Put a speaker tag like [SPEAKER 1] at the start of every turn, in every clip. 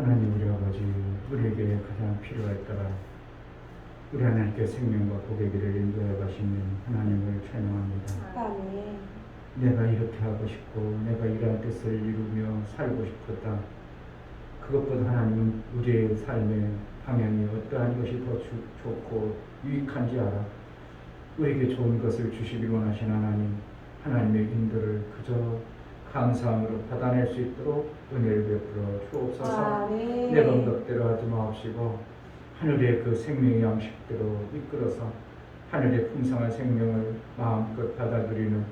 [SPEAKER 1] 하나님 우리 아버지, 우리에게 가장 필요할 따라 우리 하나님께 생명과 복의 길을 인도해 가시는 하나님을 찬양합니다.
[SPEAKER 2] 아멘.
[SPEAKER 1] 내가 이렇게 하고 싶고 내가 이러한 뜻을 이루며 살고 싶었다. 그것보다 하나님은 우리의 삶의 방향이 어떠한 것이 더 좋고 유익한지 알아. 우리에게 좋은 것을 주시길 원하신 하나님, 하나님의 인도를 그저 감사함으로 받아낼 수 있도록 은혜를 베풀어 주옵소서. 내 방법대로 하지 마옵시고 하늘의 그 생명의 양식대로 이끌어서 하늘의 풍성한 생명을 마음껏 받아들이는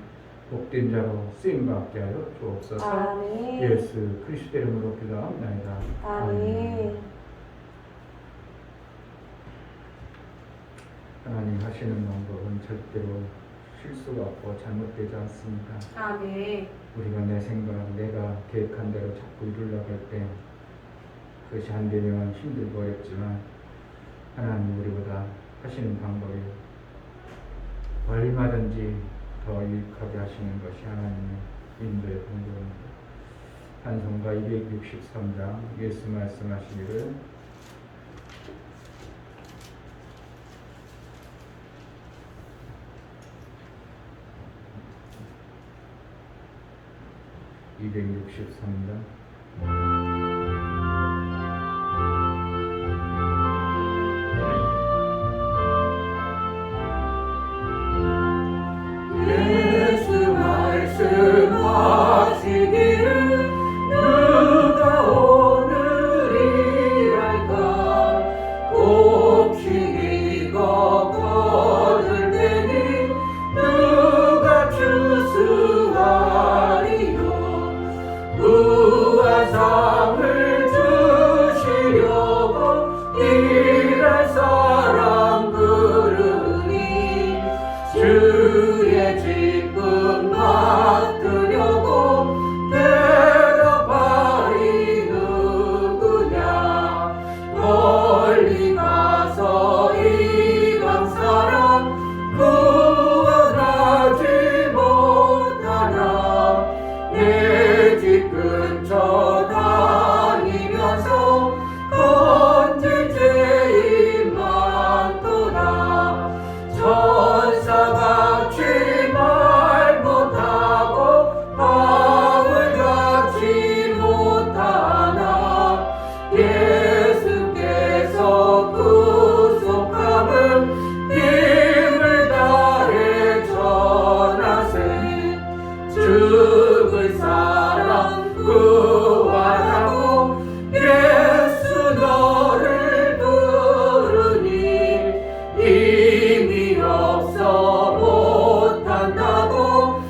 [SPEAKER 1] 복된 자로 쓰임받게 하여 주옵소서.
[SPEAKER 2] 아멘.
[SPEAKER 1] 예수 그리스도 이름으로 기도합니다.
[SPEAKER 2] 아멘.
[SPEAKER 1] 하나님 하시는 방법은 절대로 실수가 없고 잘못되지 않습니다.
[SPEAKER 2] 아멘.
[SPEAKER 1] 우리가 내 생각, 내가 계획한 대로 자꾸 이루려고 할 때 그것이 안 되면 힘들고 어렵지만 하나님 우리보다 하시는 방법이 얼마든지 더 유익하게 하시는 것이 하나님의 인도의 방법입니다. 찬송가 263장 예수 말씀하시기를
[SPEAKER 3] 예수 말씀하시기를 누가 오늘이랄까 혹시 이거 거둘 때니 누가 주수하리요 무한상을 주시려고 일할 사람 부르니 주의 기쁨 맡으려고 대답하리 누구냐 멀리 가서 이방 사람 구원하지 못하나 내 집 근처 다니면서 건질 죄인 많도다 천사같이 말 못하고 바울같이 못하나 예수께서 구속함을 힘을 다해 전하세 죽을 사람 구원하고 예수 너를 부르니 힘이 없어 못한다고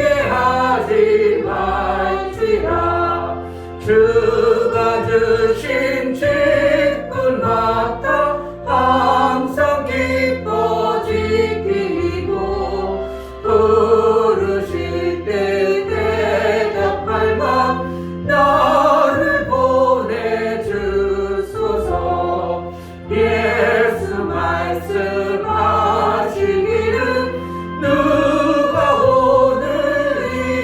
[SPEAKER 3] 핑계하지 말지라 주가 주신 직분 맡아 항상 기뻐 지키고 부르실 때 대답할 만 나를 보내주소서 예수 말씀하시기를 누가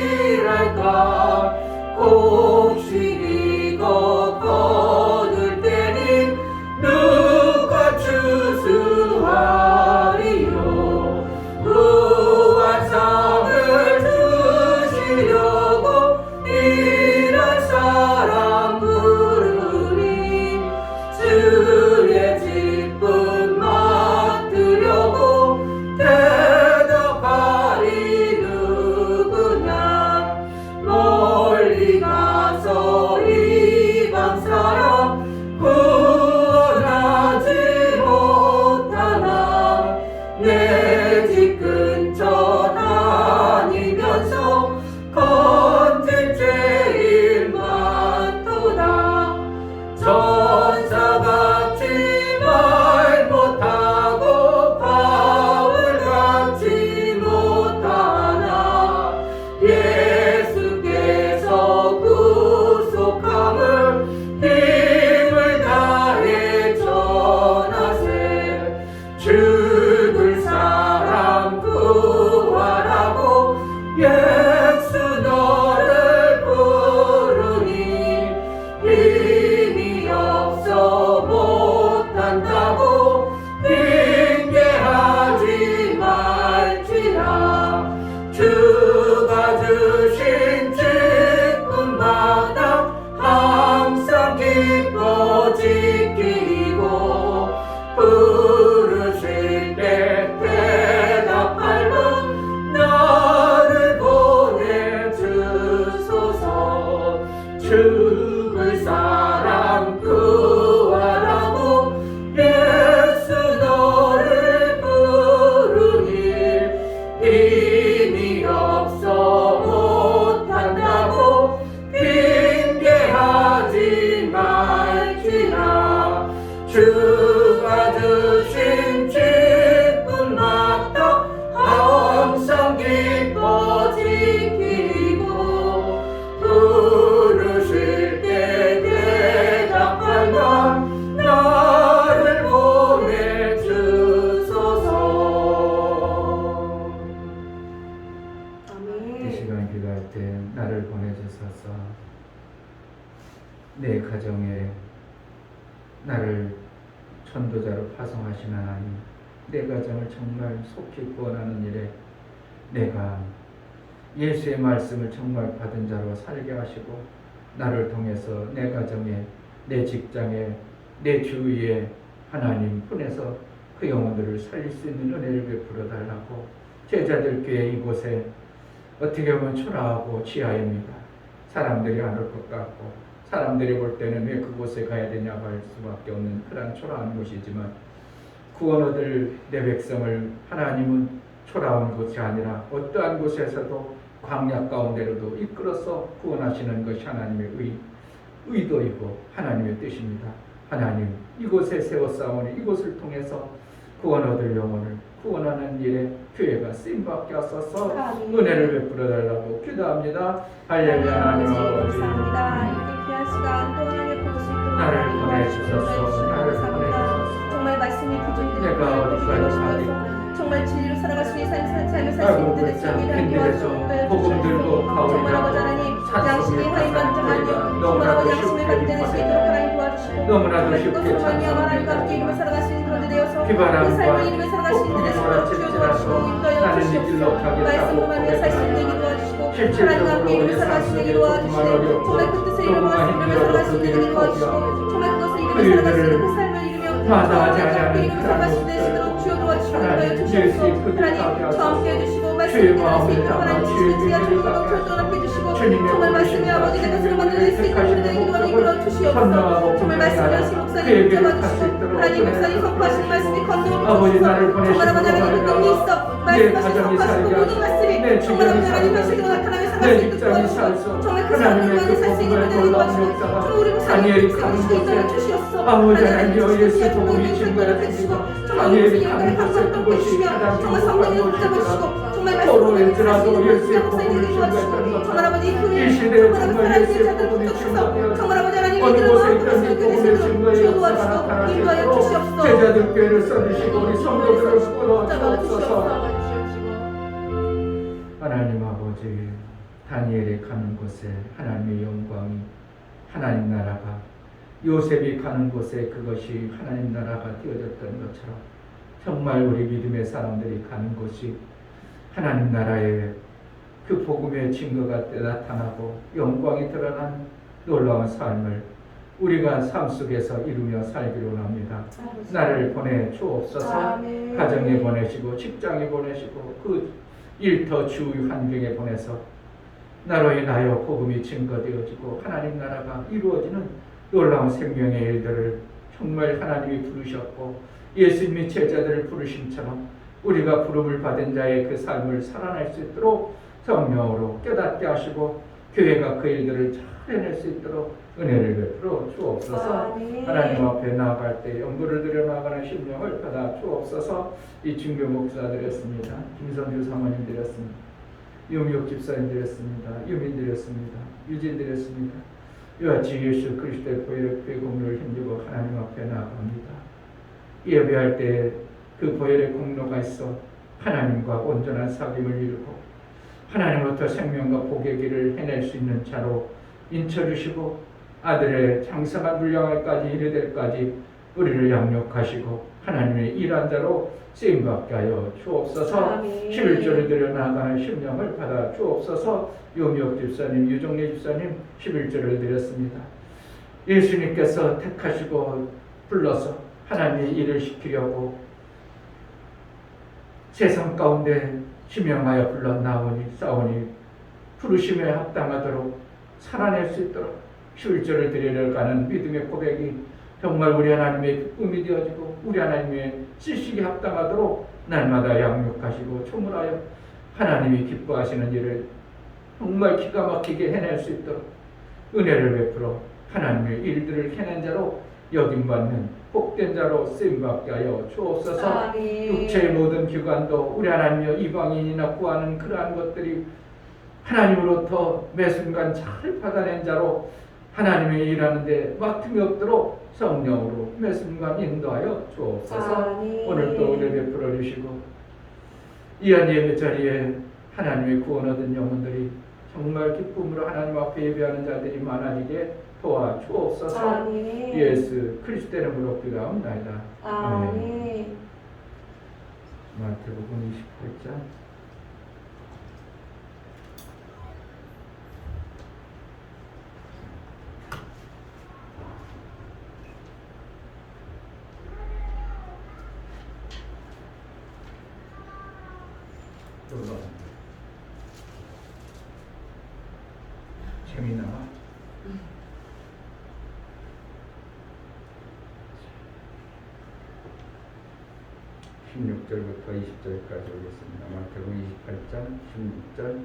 [SPEAKER 3] 오늘이랄까 혹시 이거 거둘 때니 누가 기뻐 지키고 부르실 때 대답할 만 나를 보내주소서. 죽을 사람 구하라고 예수 너를 부르니 힘이 없어 못한다고 핑계하지 말지라. 주가 주신 직분마다 항상 기뻐 지키고 부르실 때 대답하면 나를 보내주소서.
[SPEAKER 1] 이
[SPEAKER 2] 아멘.
[SPEAKER 1] 시간 기도할 때 나를 보내주소서. 내 가정에 나를 전도자로 파송하신 하나님, 내 가정을 정말 속히 구원하는 일에 내가 예수의 말씀을 정말 받은 자로 살게 하시고 나를 통해서 내 가정에, 내 직장에, 내 주위에 하나님 보내서 그 영혼들을 살릴 수 있는 은혜를 베풀어 달라고. 제자들 교회 이곳에 어떻게 보면 초라하고 지하입니다. 사람들이 안 올 것 같고 사람들이 볼 때는 왜 그곳에 가야 되냐고 할 수밖에 없는 그런 초라한 곳이지만 구원 얻을 내 백성을 하나님은 초라한 곳이 아니라 어떠한 곳에서도 광야 가운데로도 이끌어서 구원하시는 것이 하나님의 의도이고 하나님의 뜻입니다. 하나님 이곳에 세워 쌓으니 이곳을 통해서 구원 얻을 영혼을 구원하는 일에 교회가 쓰임받게 하소서. 은혜를 베풀어 달라고 기도합니다. 할렐루야. 하나님 아버지
[SPEAKER 2] 감사합니다. 이렇게 귀한 시간 또 하나님의 볼 수 있도록
[SPEAKER 1] 나를 보내주소서. 나를
[SPEAKER 2] 감사합니다.
[SPEAKER 1] 보내주소서.
[SPEAKER 2] 정말 말씀이 부족해서
[SPEAKER 1] 내가 어디까지
[SPEAKER 2] 정말 진리로 살아가시니 삶을 살 수 있는
[SPEAKER 1] 아이고
[SPEAKER 2] 분들의
[SPEAKER 1] 그렇지
[SPEAKER 2] 삶이
[SPEAKER 1] 캔들에서 복음 들고
[SPEAKER 2] 정말 아버지 하나님 양심이 하이 반짝하니 정말 아버지 양심을 갖게 되는 수 있도록 하나님 도와주시고
[SPEAKER 1] 너무나도
[SPEAKER 2] 정말
[SPEAKER 1] 쉽게
[SPEAKER 2] 그것으로 말미암아 하나님과 함께 이루며 살아가시는 그런 데 되어서 그 삶을 이루며 살아가시는 분들의 삶을 주여 도와주시고 인도하여 주시옵소서. 말씀으로 말미암아 살 수 있는 되기 도와주시고 하나님과 함께 이루며 살아가시는 되기 도와주시고 정말 그 뜻을 이루며 살아가시는 되기 도와주시고 정말 그것을 이루며 살아가시는 그 삶을 이루며 하나님과 함께 이루며 살아가시는 되시도록 주여 도와주시고 인도하여 주시옵소서. 하나님 저 함께 해주시고 말씀을 할 수 있도록 하나님 주시는 지하 주님과 철저하게 해주시고 정말 말씀이 아버지 내 것을 만들어낼 수 있는 분들의 이루어 이끌어 주시옵소서. 정말 말씀을 하신 목사님 붙잡아주시고 하나님 목사님 선포하신 말씀이 건너오고 정말 아버지 하나님 능력이 있어 말씀하신 선포하시고 모든 말씀이 정말 아버지 하나님 현실로 나타나며 살아갈 수 있도록 도와주시고 정말 그 사람을 위해 살 수 있는 분들의 도와주시고 정말 우리 목사님 세우시고 인도해 주시옵소서. 하나님 예수 복음이 증거를 해주시고 정말 우리 목사님들의 감사를 또 해주시며 정말 성령을 붙잡아주시고 정말 말씀을
[SPEAKER 1] 일지라도 예수의 복음을
[SPEAKER 2] 도와주시고 정말 아버지
[SPEAKER 1] 이 시대에 정말 예수의 복음이 증거되어
[SPEAKER 2] 정말 아버지 하나님
[SPEAKER 1] 어느 곳에 있던 이 복음의
[SPEAKER 2] 주여
[SPEAKER 1] 증거의 역사가
[SPEAKER 2] 도와주시고 인도하여
[SPEAKER 1] 나타나시도록
[SPEAKER 2] 주시옵소서.
[SPEAKER 1] 제자들 교회를 써주시고 우리 성도들을 끌어주옵소서. 하나님 아버지 다니엘이 가는 곳에 하나님의 영광이 하나님 나라가 요셉이 가는 곳에 그것이 하나님 나라가 되어졌던 것처럼 정말 우리 믿음의 사람들이 가는 곳이 하나님 나라의 그 복음의 증거가 나타나고 영광이 드러난 놀라운 삶을 우리가 삶 속에서 이루며 살기로 합니다. 나를 보내 주옵소서.
[SPEAKER 2] 아멘.
[SPEAKER 1] 가정에 보내시고 직장에 보내시고 그 일터 주위 환경에 보내서 나로 인하여 복음이 증거되어지고 하나님 나라가 이루어지는 놀라운 생명의 일들을 정말 하나님이 부르셨고 예수님이 제자들을 부르심처럼 우리가 부름을 받은 자의 그 삶을 살아낼 수 있도록 성령으로 깨닫게 하시고 교회가 그 일들을 잘 해낼 수 있도록 은혜를 베풀어 주옵소서. 하나님 앞에 나아갈 때 연구를 드려 나아가는 심령을 받아 주옵소서. 이 중교 목사 드렸습니다. 김선주 사모님 드렸습니다. 유미옥 집사님 드렸습니다. 유민 드렸습니다. 유진 드렸습니다. 이와 같이 예수 그리스도의 보혈의 공로를 힘주고 하나님 앞에 나아갑니다. 예배할 때 그 보혈의 공로가 있어 하나님과 온전한 사귐을 이루고 하나님으로부터 생명과 복의 길을 해낼 수 있는 자로 인쳐주시고 아들의 장성한 분량을까지 이르될까지 우리를 양육하시고 하나님의 일한 자로 쓰임받게 하여 주옵소서. 11조를 드려 나아가는 심령을 받아 주옵소서. 요미옥 집사님, 유종래 집사님 11조를 드렸습니다. 예수님께서 택하시고 불러서 하나님의 일을 시키려고 세상 가운데 지명하여 불렀나오니 싸우니 부르심에 합당하도록 살아낼 수 있도록 휴일절을 드리러 가는 믿음의 고백이 정말 우리 하나님의 기쁨이 되어지고 우리 하나님의 지식에 합당하도록 날마다 양육하시고 초물하여 하나님이 기뻐하시는 일을 정말 기가 막히게 해낼 수 있도록 은혜를 베풀어 하나님의 일들을 해낸 자로 여김받는 복된 자로 쓰임받게 하여 주옵소서. 육체의 모든 기관도 우리 하나님여 이방인이나 구하는 그러한 것들이 하나님으로부터 매 순간 잘 받아낸 자로 하나님의 일하는데 막힘이 없도록 성령으로 매 순간 인도하여 주옵소서. 오늘도 은혜 베풀어 주시고 이한 예배 자리에 하나님의 구원 얻은 영혼들이 정말 기쁨으로 하나님 앞에 예배하는 자들이 많아지게 도와주옵소서. 예수 그리스도 이름으로 기도합니다. 아멘. 마태복음 28장 16절부터 20절까지 오겠습니다. 마태복음 28장 16절.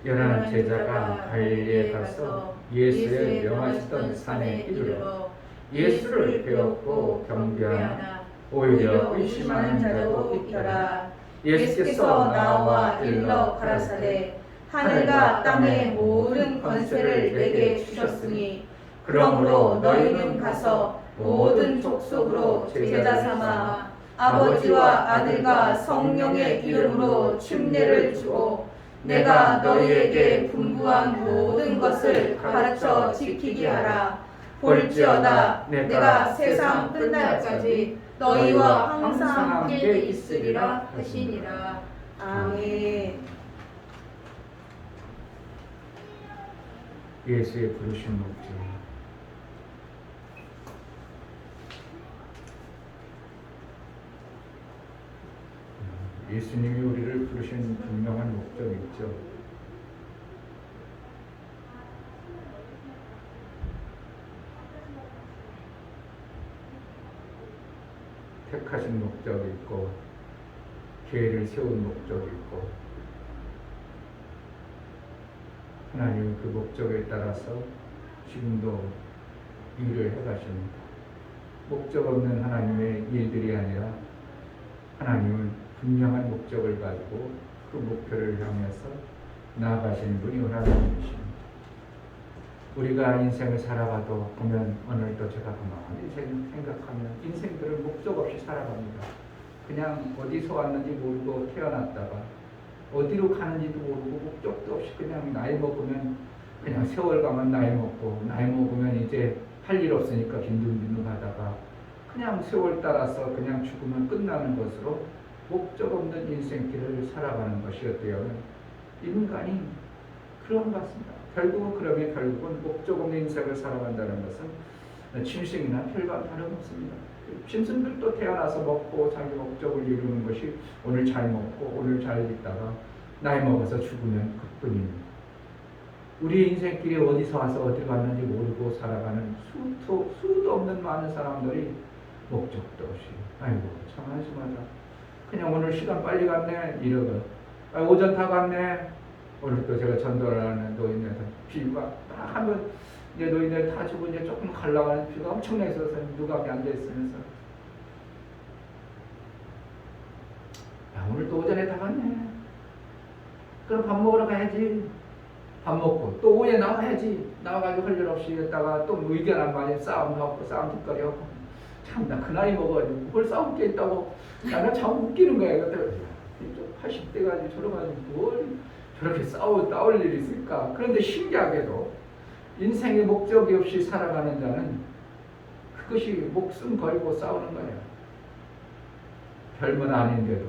[SPEAKER 1] 연하는 제자가 갈릴리에 가서 예수의 명하시던 산에 이르러 예수를 배웠고 경배하나 오히려 의심하는 자도 있더라. 예수께서 나와 일러 가라사대 하늘과 땅의 모든 권세를 내게 주셨으니 그러므로 너희는 가서 모든 족속으로 제자 삼아 아버지와 아들과 성령의 이름으로 침례를 주고 내가 너희에게 분부한 모든 것을 가르쳐 지키게 하라. 볼지어다 내가 세상 끝날까지 너희와 항상 함께 있으리라 하시니라. 아멘. 예수의 부르신 목적. 예수님이 우리를 부르신 분명한 목적이 있죠. 택하신 목적이 있고 계획을 세운 목적이 있고 하나님은 그 목적에 따라서 지금도 일을 해가십니다. 목적 없는 하나님의 일들이 아니라 하나님은 분명한 목적을 가지고 그 목표를 향해서 나아가시는 분이 하나님이십니다. 우리가 인생을 살아가도 보면 오늘도 제가 가만히 생각하면 인생들은 목적 없이 살아갑니다. 그냥 어디서 왔는지 모르고 태어났다가 어디로 가는지도 모르고 목적도 없이 그냥 나이 먹으면 그냥 세월 가면 나이 먹고 나이 먹으면 이제 할 일 없으니까 빈둥빈둥 하다가 그냥 세월 따라서 그냥 죽으면 끝나는 것으로 목적 없는 인생길을 살아가는 것이 어때요? 인간이 그런 것 같습니다. 결국은 목적 없는 인생을 살아간다는 것은 짐승이나 별반 다름없습니다. 짐승들도 태어나서 먹고 자기 목적을 이루는 것이 오늘 잘 먹고 오늘 잘 있다가 나이 먹어서 죽으면 그뿐입니다. 우리 인생길이 어디서 와서 어디 갔는지 모르고 살아가는 수도 없는 많은 사람들이 목적도 없이 아이고 참 한심하다. 그냥 오늘 시간 빨리 갔네 이러고 오전 다 갔네. 오늘 또 제가 전도를 하는 노인네들 비가 딱 하면 이제 노인들 다 주고 이제 조금 갈라가는 비가 엄청나게 있어서 누가 앉아 있으면서 야 오늘 또 오전에 다 갔네. 그럼 밥 먹으러 가야지. 밥 먹고 또 오후에 나와야지. 나와가지고 할 일 없이 있다가 또 의견 안 맞으면 싸움하고 싸움 뒷거리 하고 참 나 그 나이 먹어가지고 뭘 싸움 게 있다고 나는 참 웃기는 거야. 그때 80대 가지고 저러가지고 뭘 저렇게 싸울 일이 있을까. 그런데 신기하게도 인생의 목적이 없이 살아가는 자는 그것이 목숨 걸고 싸우는 거예요. 별문 아닌데도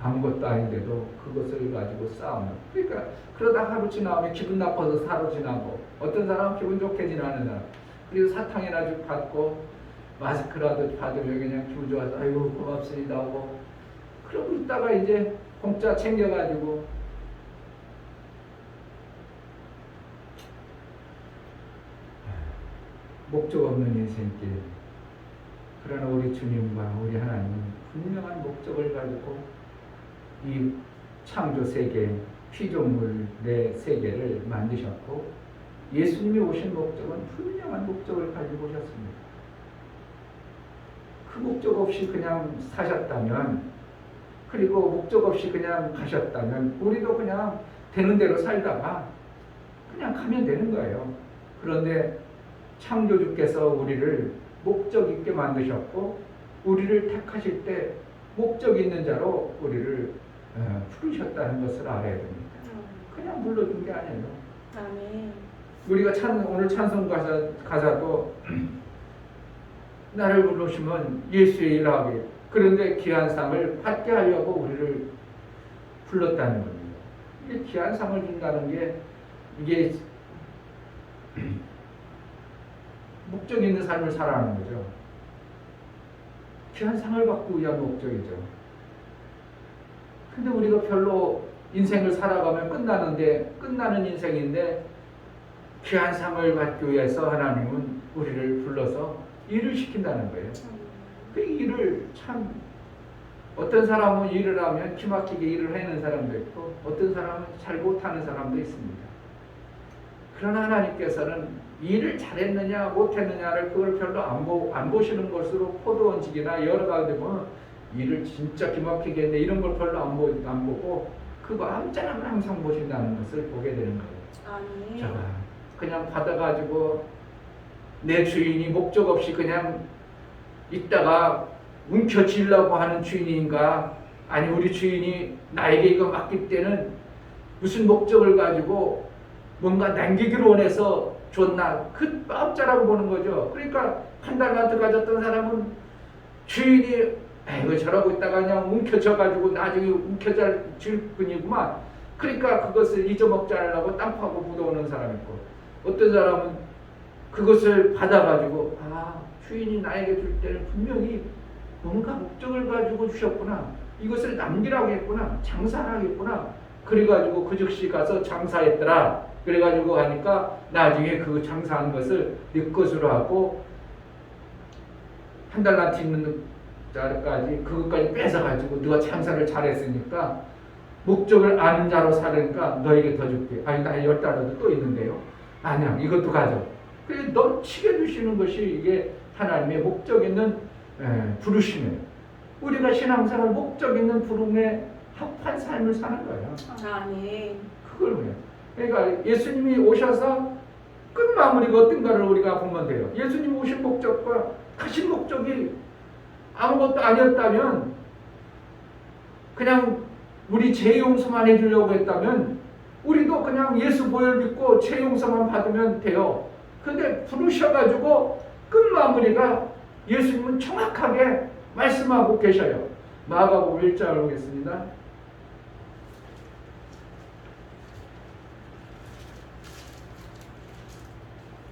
[SPEAKER 1] 아무것도 아닌데도 그것을 가지고 싸우는. 그러니까 그러다 하루 지나면 기분 나빠서 하루 지나고 어떤 사람은 기분 좋게 지나는 사람 그리고 사탕이나 좀 받고 마스크라도 받으면 그냥 기분 좋아서 아이고 고맙습니다 하고 그러고 있다가 이제 공짜 챙겨가지고 목적 없는 인생길. 그러나 우리 주님과 우리 하나님은 분명한 목적을 가지고 이 창조 세계, 피조물의 세계를 만드셨고 예수님이 오신 목적은 분명한 목적을 가지고 오셨습니다. 그 목적 없이 그냥 사셨다면, 그리고 목적 없이 그냥 가셨다면 우리도 그냥 되는 대로 살다가 그냥 가면 되는 거예요. 그런데 창조주께서 우리를 목적 있게 만드셨고 우리를 택하실 때 목적 있는 자로 우리를 부르셨다는 것을 알아야 됩니다. 그냥 불러준 게 아니에요.
[SPEAKER 2] 아멘.
[SPEAKER 1] 우리가 오늘 찬송 가사도 나를 부르시면 예수의 일하기. 그런데 귀한 상을 받게 하려고 우리를 불렀다는 겁니다. 이게 귀한 상을 준다는 게 이게 목적 있는 삶을 살아가는 거죠. 귀한 상을 받기 위한 목적이죠. 근데 우리가 별로 인생을 살아가면 끝나는 인생인데 귀한 상을 받기 위해서 하나님은 우리를 불러서 일을 시킨다는 거예요. 그 일을 참 어떤 사람은 일을 하면 기막히게 일을 해내는 사람도 있고 어떤 사람은 잘 못하는 사람도 있습니다. 그러나 하나님께서는 일을 잘했느냐 못했느냐를 그걸 별로 안 보시는 것으로 포도원직이나 여러 가지 보면 일을 진짜 기막히게 했네 이런 걸 별로 안 보고 그 마음자랑을 항상 보신다는 것을 보게 되는 거예요.
[SPEAKER 2] 아멘.
[SPEAKER 1] 자, 그냥 받아가지고 내 주인이 목적 없이 그냥 있다가 움켜쥐려고 하는 주인인가, 아니 우리 주인이 나에게 이거 맡길 때는 무슨 목적을 가지고 뭔가 남기기를 원해서 줬나, 그 마음자라고 보는 거죠. 그러니까 한 달란트 가졌던 사람은 주인이 이거 저러고 있다가 그냥 움켜져가지고 나중에 움켜질 뿐이구만. 그러니까 그것을 잊어먹지 않으려고 땅 파고 묻어오는 사람이 있고, 어떤 사람은 그것을 받아가지고 주인이 나에게 줄 때는 분명히 뭔가 목적을 가지고 주셨구나, 이것을 남기라고 했구나, 장사하겠구나. 그래가지고 그 즉시 가서 장사했더라. 그래가지고 하니까 나중에 그 장사한 것을 네 것으로 하고 한 달란트 있는 자까지 그것까지 뺏어가지고 네가 장사를 잘했으니까 목적을 아는 자로 살으니까 너에게 더 줄게. 아니 나 10달러도 또 있는데요. 아니야 이것도 가져. 그래서 넘치게 주시는 것이 이게 하나님의 목적 있는 부르심이에요. 우리가 신앙생활 목적 있는 부름에 합한 삶을 사는 거예요.
[SPEAKER 2] 아멘.
[SPEAKER 1] 그걸 뭐예요? 그러니까 예수님이 오셔서 끝마무리가 어떤가를 우리가 보면 돼요. 예수님 오신 목적과 가신 목적이 아무것도 아니었다면, 그냥 우리 죄 용서만 해주려고 했다면 우리도 그냥 예수 보혈 믿고 죄 용서만 받으면 돼요. 근데 부르셔가지고 끝마무리가 예수님은 정확하게 말씀하고 계셔요. 마가복음 1장을 보겠습니다.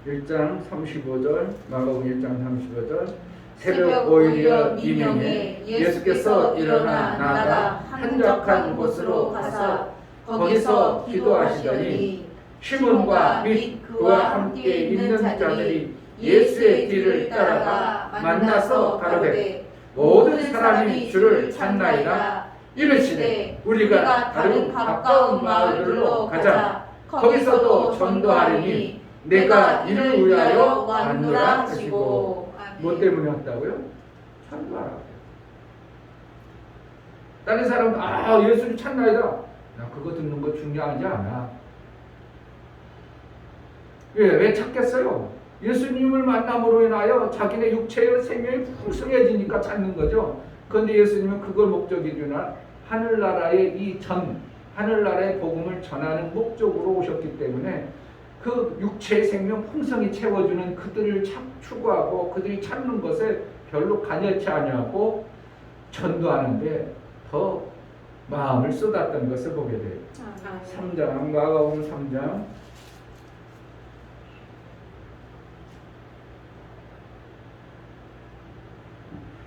[SPEAKER 1] 1장 35절, 마가복음 1장 35절. 새벽 오히려 이명에 예수께서 일어나 나가 한적한 곳으로 가사 거기서 기도하시더니 시몬과 및 그와 함께 있는 자들이 예수의 뒤를 따라가 만나서 가로되 모든 사람이 주를 찾나이다. 이르시되 우리가 다른 가까운 마을들로 가자. 거기서도 전도하리니 내가 이를 위하여 왔노라 하시고. 뭐 때문에 왔다고요? 전도하라고. 다른 사람은 예수를 찾나이다. 나 그거 듣는 거 중요하지 않아. 왜 찾겠어요? 예수님을 만남으로 인하여 자기네 육체의 생명이 풍성해지니까 찾는 거죠. 그런데 예수님은 그걸 목적이 주나 하늘나라의 하늘나라의 복음을 전하는 목적으로 오셨기 때문에 그 육체의 생명 풍성히 채워주는 그들을 추구하고 그들이 찾는 것에 별로 관여치 아니하고 전도하는데 더 마음을 쏟았던 것을 보게 돼요. 3장, 3장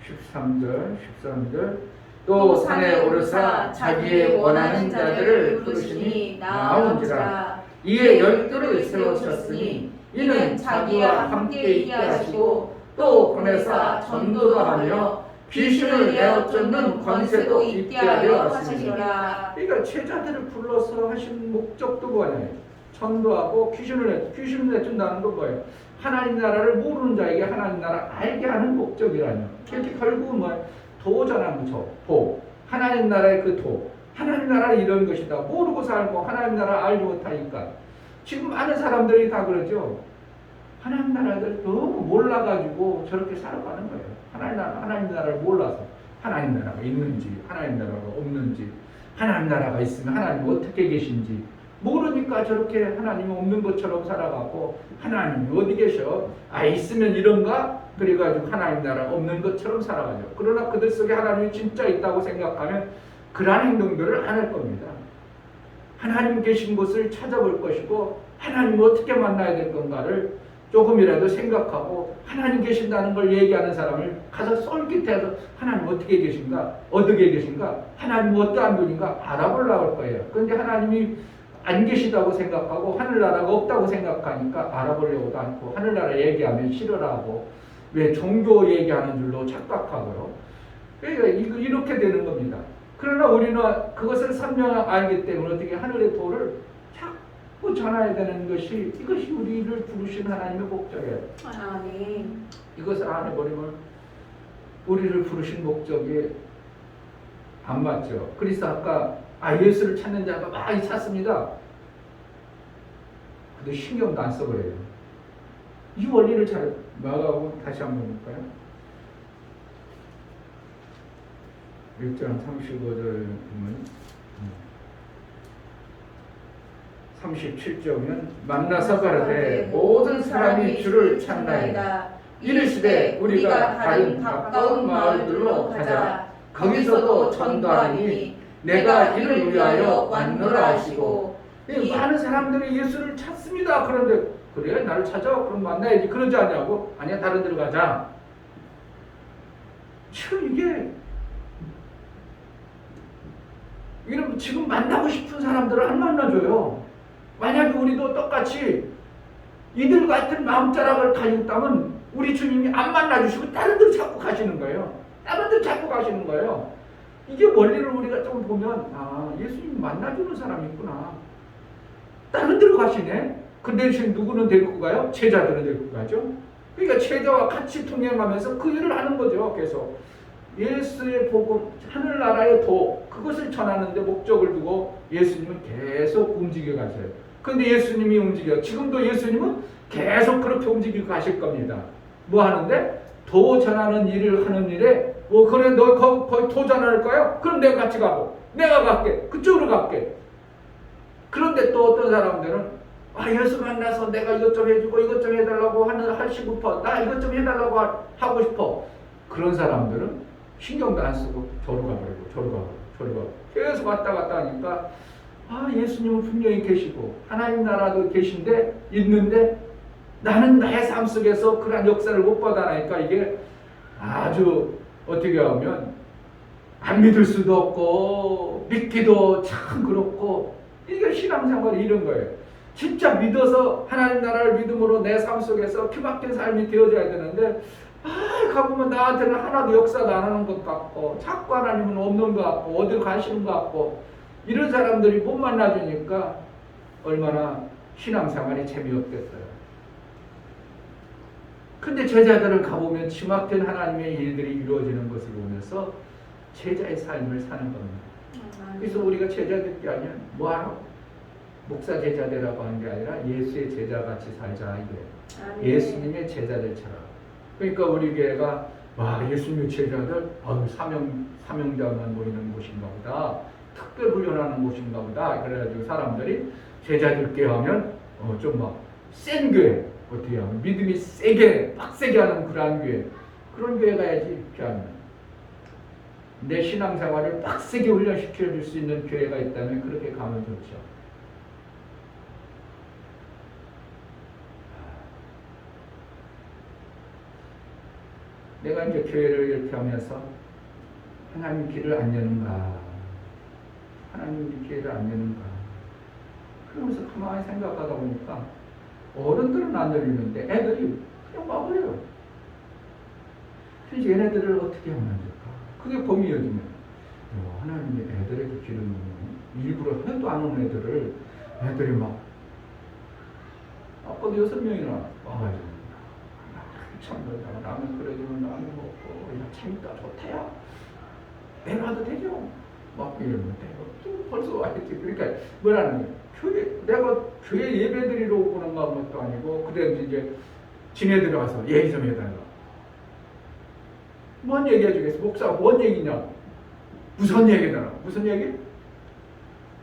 [SPEAKER 1] 13절 또 산에 오르사 자기의 원하는 자들을 부르시니 나온지라. 이에 12를 세우셨으니 이는 자기와 함께 있게 하시고 또 보내사 전도도 하며 귀신을 내어 쫓는 권세도 있게 하려 하시니라. 그러니까 제자들을 불러서 하신 목적도 뭐냐? 전도하고 귀신을 내쫓는다는 건 뭐예요? 하나님 나라를 모르는 자에게 하나님 나라 알게 하는 목적이라뇨. 이렇게 결국은 뭐예요? 도전하는 거죠. 도. 하나님 나라의 그 도. 하나님 나라는 이런 것이다. 모르고 살고 하나님 나라 알지 못하니까. 지금 많은 사람들이 다 그러죠. 하나님 나라를 너무 몰라가지고 저렇게 살아가는 거예요. 하나님 나라를 몰라서. 하나님 나라가 있는지, 하나님 나라가 없는지, 하나님 나라가 있으면 하나님 어떻게 계신지 모르니까 저렇게 하나님이 없는 것처럼 살아가고, 하나님이 어디 계셔? 있으면 이런가? 그래가지고 하나님 나라가 없는 것처럼 살아가죠. 그러나 그들 속에 하나님이 진짜 있다고 생각하면 그러한 행동들을 안 할 겁니다. 하나님 계신 곳을 찾아볼 것이고, 하나님을 어떻게 만나야 될 건가를 조금이라도 생각하고, 하나님 계신다는 걸 얘기하는 사람을 가서 솔깃해서 하나님 어떻게 계신가? 어떻게 계신가? 하나님 어떠한 분인가? 알아보려고 할 거예요. 그런데 하나님이 안 계시다고 생각하고 하늘나라가 없다고 생각하니까 알아보려고도 않고, 하늘나라 얘기하면 싫어하고, 왜 종교 얘기하는 줄로 착각하고요. 그러니까 이렇게 되는 겁니다. 그러나 우리는 그것을 선명하게 알기 때문에 어떻게 하늘의 도를 자꾸 전해야 되는 것이, 이것이 우리를 부르신 하나님의 목적이에요.
[SPEAKER 2] 아멘.
[SPEAKER 1] 이것을 안 해버리면 우리를 부르신 목적이 안 맞죠. 그래서 아까 예수를 찾는 자가 많이 찾습니다. 근데 신경도 안 써버려요. 이 원리를 잘 나가고 다시 한번 볼까요? 1장 35절 보면 37절이면 만나서 가라되 모든 사람이 주를 찾나이다. 이르시되 우리가 다른 가까운 마을들로 가자. 거기서도 전도하니 내가 이를 위하여 왔노라 하시고. 많은 사람들이 예수를 찾습니다. 그런데 그래 나를 찾아? 그럼 만나야지. 그러지 않냐고? 아니야, 다른 데로 가자. 지금 이런 지금 만나고 싶은 사람들을 안 만나줘요. 만약에 우리도 똑같이 이들 같은 마음자락을 가지고 있다면 우리 주님이 안 만나주시고 다른 데로 자꾸 가시는 거예요. 다른 데로 자꾸 가시는 거예요. 이게 원리를 우리가 좀 보면 예수님 만나주는 사람이 있구나. 다른 데로 가시네. 그 대신 누구는 데리고 가요? 제자들은 데리고 가죠. 그러니까 제자와 같이 통행하면서 그 일을 하는 거죠. 계속 예수의 복음, 하늘나라의 도, 그것을 전하는데 목적을 두고 예수님은 계속 움직여 가세요. 그런데 예수님이 움직여. 지금도 예수님은 계속 그렇게 움직이고 가실 겁니다. 뭐 하는데? 도 전하는 일을 하는 일에 그래 너 거기 도 전할 거야? 그럼 내가 같이 가고, 내가 갈게. 그쪽으로 갈게. 그런데 또 어떤 사람들은 예수 만나서 내가 이것 좀 해주고 이것 좀 해달라고 하시고파. 나 이것 좀 해달라고 하고 싶어. 그런 사람들은 신경도 안 쓰고 저로 가버리고 계속 왔다 갔다 하니까 예수님은 분명히 계시고 하나님 나라도 계신데 있는데 나는 나의 삶 속에서 그런 역사를 못 받아나니까 이게 아주 어떻게 하면 안 믿을 수도 없고 믿기도 참 그렇고, 이게 신앙생활이 이런 거예요. 진짜 믿어서 하나님 나라를 믿음으로 내 삶 속에서 기막힌 삶이 되어져야 되는데 가보면 나한테는 하나도 역사도 안 하는 것 같고 자꾸 하나님은 없는 것 같고 어디로 가시는 것 같고, 이런 사람들이 못 만나주니까 얼마나 신앙생활이 재미없겠어요. 근데 제자들을 가보면 지막힌 하나님의 일들이 이루어지는 것을 보면서 제자의 삶을 사는 겁니다. 그래서 우리가 제자들이 아니야 뭐하러? 목사 제자들이라고 하는 게 아니라 예수의 제자같이 살자 이게. 예수님의 제자들처럼. 그러니까 우리 교회가 예수님의 제자들 사명자만 모이는 곳인가 보다, 특별 훈련하는 곳인가 보다. 그래가지고 사람들이 제자들께 하면 좀 막 센 교회, 어떻게 하면 믿음이 세게 빡세게 하는 그러한 교회, 그런 교회 가야지. 내 신앙생활을 빡세게 훈련시켜 줄 수 있는 교회가 있다면 그렇게 가면 좋죠. 내가 이제 교회를 이렇게 하면서 하나님 길을 안 여는가? 하나님 길을 안 여는가? 그러면서 가만히 생각하다 보니까 어른들은 안 열리는데 애들이 그냥 막으래요. 그래서 얘네들을 어떻게 하면 안 될까? 그게 고민이어지면 하나님이 애들에게 길을 놓으면 일부러 해도 안 오는 애들이 막 아빠도 6명이나 와가지고 참너다가 라면 끓여주면 라면 먹고 야 재밌다 좋다야 내놔도 되죠? 막 이러는데 또 벌써 와야지. 그러니까 뭐라는 거야? 내가 교회 예배드리러 오는 것도 아니고 그래 이제 지네들이 와서 얘기 좀 해달라. 뭔 얘기 해주겠어? 목사가 뭔 얘기냐? 무서운 얘기잖아. 무슨 얘기?